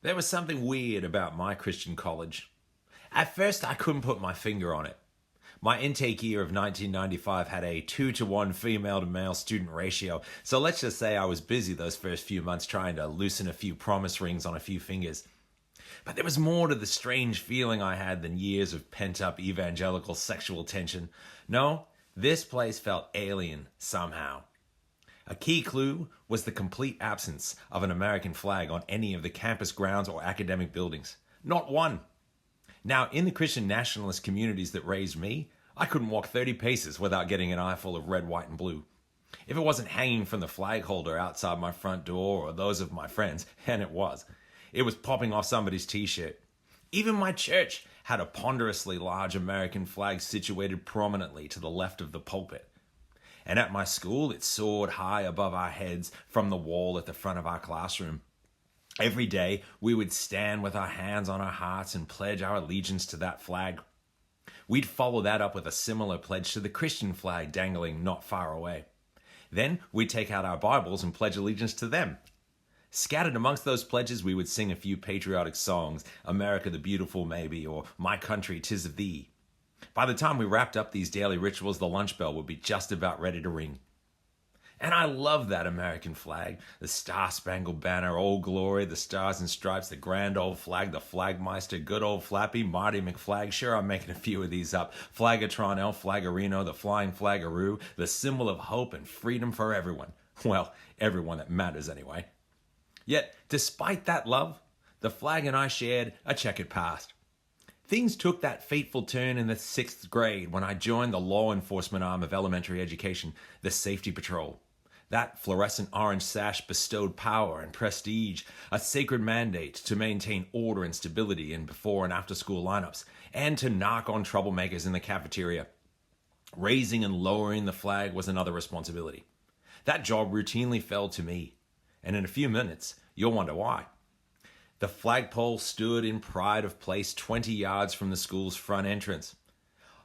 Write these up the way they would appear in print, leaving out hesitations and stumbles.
There was something weird about my Christian college. At first, I couldn't put my finger on it. My intake year of 1995 had a 2-to-1 female to male student ratio, so let's just say I was busy those first few months trying to loosen a few promise rings on a few fingers. But there was more to the strange feeling I had than years of pent-up evangelical sexual tension. No, this place felt alien somehow. A key clue was the complete absence of an American flag on any of the campus grounds or academic buildings. Not one. Now, in the Christian nationalist communities that raised me, I couldn't walk 30 paces without getting an eyeful of red, white, and blue. If it wasn't hanging from the flag holder outside my front door or those of my friends, and it was popping off somebody's t-shirt. Even my church had a ponderously large American flag situated prominently to the left of the pulpit. And at my school, it soared high above our heads from the wall at the front of our classroom. Every day, we would stand with our hands on our hearts and pledge our allegiance to that flag. We'd follow that up with a similar pledge to the Christian flag dangling not far away. Then we'd take out our Bibles and pledge allegiance to them. Scattered amongst those pledges, we would sing a few patriotic songs, America the Beautiful maybe, or My Country 'Tis of Thee. By the time we wrapped up these daily rituals, the lunch bell would be just about ready to ring. And I love that American flag, the Star-Spangled Banner, Old Glory, the Stars and Stripes, the Grand Old Flag, the Flagmeister, Good Old Flappy, Marty McFlag. Sure, I'm making a few of these up. Flagatron, El Flagarino, the Flying Flagaroo, the symbol of hope and freedom for everyone. Well, everyone that matters anyway. Yet, despite that love, the flag and I shared a checkered past. Things took that fateful turn in the 6th grade when I joined the law enforcement arm of elementary education, the Safety Patrol. That fluorescent orange sash bestowed power and prestige, a sacred mandate to maintain order and stability in before and after school lineups, and to knock on troublemakers in the cafeteria. Raising and lowering the flag was another responsibility. That job routinely fell to me, and in a few minutes, you'll wonder why. The flagpole stood in pride of place 20 yards from the school's front entrance.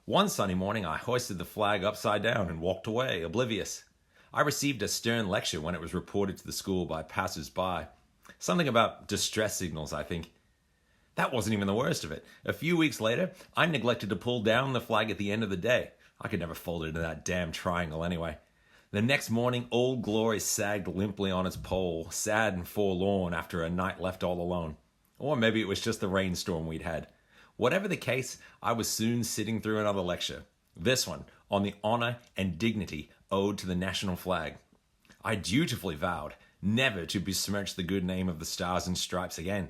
One sunny morning, I hoisted the flag upside down and walked away, oblivious. I received a stern lecture when it was reported to the school by passers-by. Something about distress signals, I think. That wasn't even the worst of it. A few weeks later, I neglected to pull down the flag at the end of the day. I could never fold it into that damn triangle anyway. The next morning, Old Glory sagged limply on its pole, sad and forlorn after a night left all alone. Or maybe it was just the rainstorm we'd had. Whatever the case, I was soon sitting through another lecture. This one on the honor and dignity owed to the national flag. I dutifully vowed never to besmirch the good name of the Stars and Stripes again.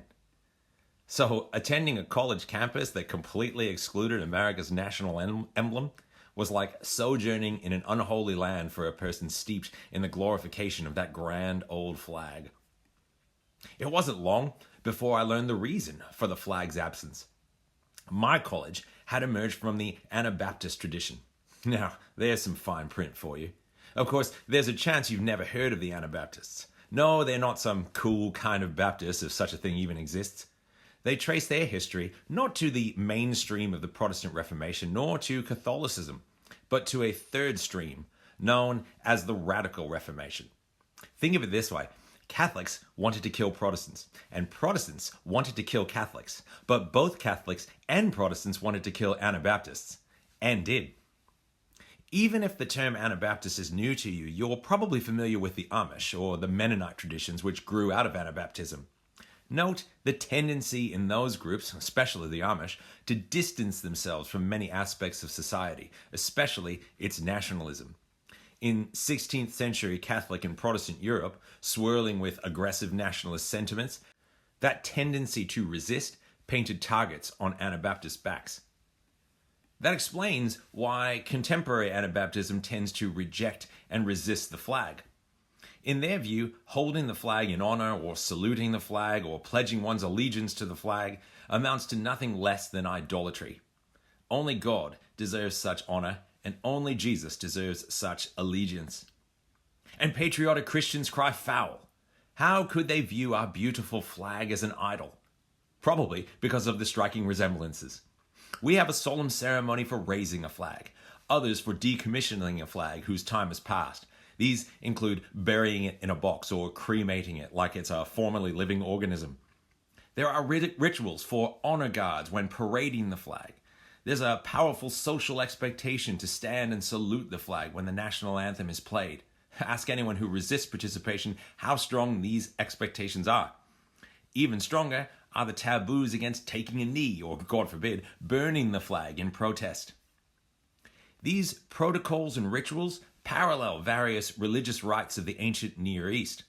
So, attending a college campus that completely excluded America's national emblem was like sojourning in an unholy land for a person steeped in the glorification of that grand old flag. It wasn't long before I learned the reason for the flag's absence. My college had emerged from the Anabaptist tradition. Now, there's some fine print for you. Of course, there's a chance you've never heard of the Anabaptists. No, they're not some cool kind of Baptist, if such a thing even exists. They trace their history not to the mainstream of the Protestant Reformation, nor to Catholicism, but to a third stream known as the Radical Reformation. Think of it this way. Catholics wanted to kill Protestants, and Protestants wanted to kill Catholics, but both Catholics and Protestants wanted to kill Anabaptists, and did. Even if the term Anabaptist is new to you, you're probably familiar with the Amish or the Mennonite traditions which grew out of Anabaptism. Note the tendency in those groups, especially the Amish, to distance themselves from many aspects of society, especially its nationalism. In 16th century Catholic and Protestant Europe, swirling with aggressive nationalist sentiments, that tendency to resist painted targets on Anabaptist backs. That explains why contemporary Anabaptism tends to reject and resist the flag. In their view, holding the flag in honor or saluting the flag or pledging one's allegiance to the flag amounts to nothing less than idolatry. Only God deserves such honor, and only Jesus deserves such allegiance. And patriotic Christians cry foul. How could they view our beautiful flag as an idol? Probably because of the striking resemblances. We have a solemn ceremony for raising a flag, others for decommissioning a flag whose time has passed. These include burying it in a box or cremating it like it's a formerly living organism. There are rituals for honor guards when parading the flag. There's a powerful social expectation to stand and salute the flag when the national anthem is played. Ask anyone who resists participation how strong these expectations are. Even stronger are the taboos against taking a knee or, God forbid, burning the flag in protest. These protocols and rituals parallel various religious rites of the ancient Near East.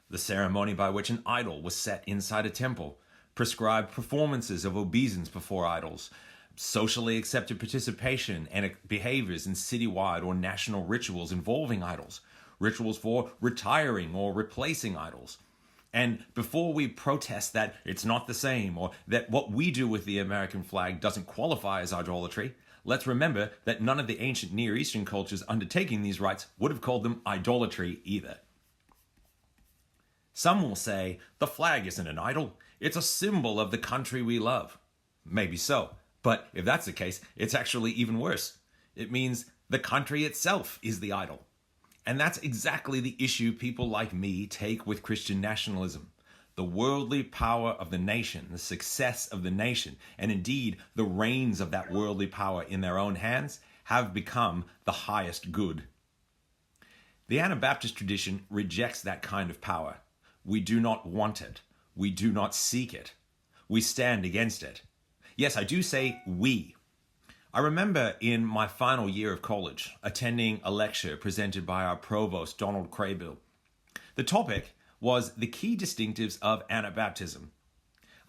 The ceremony by which an idol was set inside a temple, prescribed performances of obeisance before idols, socially accepted participation and behaviors in citywide or national rituals involving idols, rituals for retiring or replacing idols. And before we protest that it's not the same or that what we do with the American flag doesn't qualify as idolatry, let's remember that none of the ancient Near Eastern cultures undertaking these rites would have called them idolatry either. Some will say the flag isn't an idol, it's a symbol of the country we love. Maybe so, but if that's the case, it's actually even worse. It means the country itself is the idol. And that's exactly the issue people like me take with Christian nationalism. The worldly power of the nation, the success of the nation, and indeed the reins of that worldly power in their own hands have become the highest good. The Anabaptist tradition rejects that kind of power. We do not want it. We do not seek it. We stand against it. Yes, I do say we. I remember in my final year of college attending a lecture presented by our provost, Donald Craybill. The topic was the key distinctives of Anabaptism.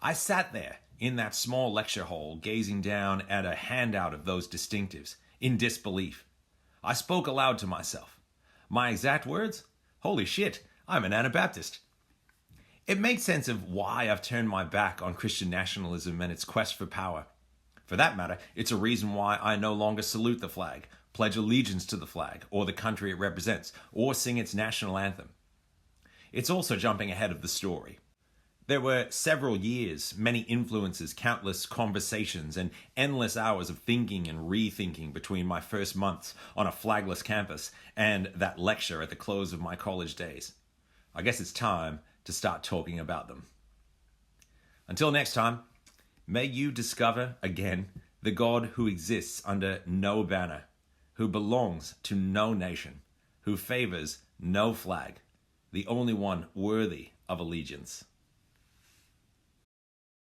I sat there in that small lecture hall gazing down at a handout of those distinctives in disbelief. I spoke aloud to myself. My exact words? Holy shit, I'm an Anabaptist. It makes sense of why I've turned my back on Christian nationalism and its quest for power. For that matter, it's a reason why I no longer salute the flag, pledge allegiance to the flag or the country it represents, or sing its national anthem. It's also jumping ahead of the story. There were several years, many influences, countless conversations, and endless hours of thinking and rethinking between my first months on a flagless campus and that lecture at the close of my college days. I guess it's time to start talking about them. Until next time, may you discover again the God who exists under no banner, who belongs to no nation, who favors no flag, the only one worthy of allegiance.